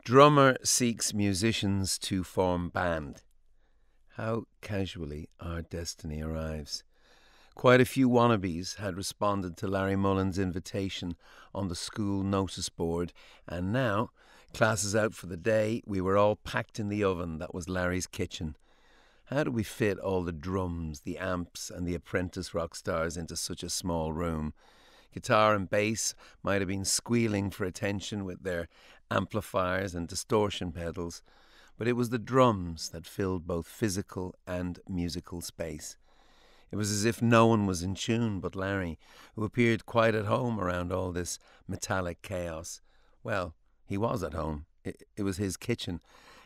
Drummer seeks musicians to form band. How casually our destiny arrives. Quite a few wannabes had responded to Larry Mullen's invitation on the school notice board, and now, classes out for the day, we were all packed in the oven that was Larry's kitchen. How do we fit all the drums, the amps, and the apprentice rock stars into such a small room? Guitar and bass might have been squealing for attention with their amplifiers and distortion pedals, but it was the drums that filled both physical and musical space. It was as if no one was in tune but Larry, who appeared quite at home around all this metallic chaos. Well, he was at home. It was his kitchen.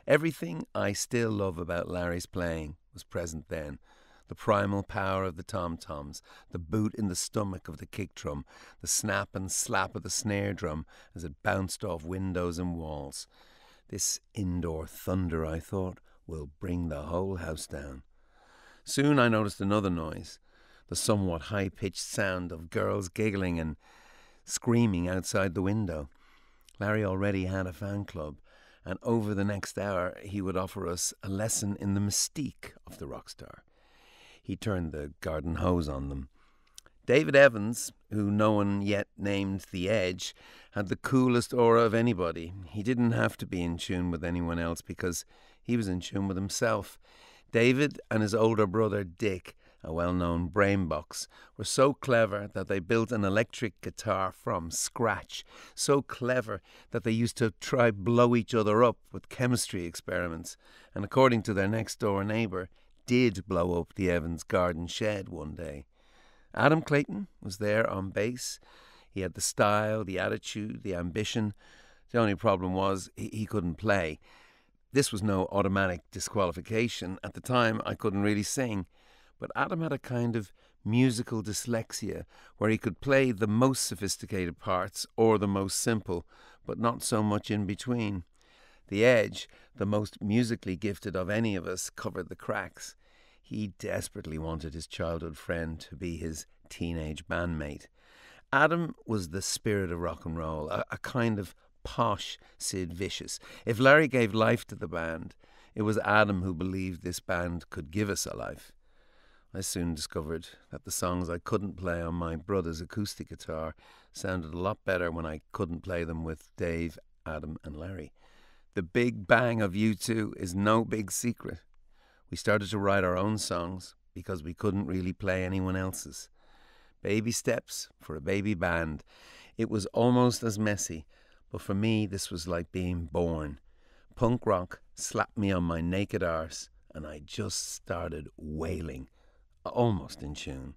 Everything I still love about Larry's playing was present then. The primal power of the tom-toms, the boot in the stomach of the kick drum, the snap and slap of the snare drum as it bounced off windows and walls. This indoor thunder, I thought, will bring the whole house down. Soon I noticed another noise, the somewhat high-pitched sound of girls giggling and screaming outside the window. Larry already had a fan club, and over the next hour he would offer us a lesson in the mystique of the rock star. He turned the garden hose on them. David Evans, who no one yet named The Edge, had the coolest aura of anybody. He didn't have to be in tune with anyone else because he was in tune with himself. David and his older brother Dick, a well-known brainbox, were so clever that they built an electric guitar from scratch, so clever that they used to try blow each other up with chemistry experiments, and according to their next-door neighbour, did blow up the Evans garden shed one day. Adam Clayton was there on bass. He had the style, the attitude, the ambition. The only problem was he couldn't play. This was no automatic disqualification. At the time, I couldn't really sing. But Adam had a kind of musical dyslexia where he could play the most sophisticated parts or the most simple, but not so much in between. The Edge, the most musically gifted of any of us, covered the cracks. He desperately wanted his childhood friend to be his teenage bandmate. Adam was the spirit of rock and roll, a kind of posh Sid Vicious. If Larry gave life to the band, it was Adam who believed this band could give us a life. I soon discovered that the songs I couldn't play on my brother's acoustic guitar sounded a lot better when I couldn't play them with Dave, Adam and Larry. The big bang of U2 is no big secret. We started to write our own songs because we couldn't really play anyone else's. Baby steps for a baby band. It was almost as messy, but for me this was like being born. Punk rock slapped me on my naked arse and I just started wailing, almost in tune.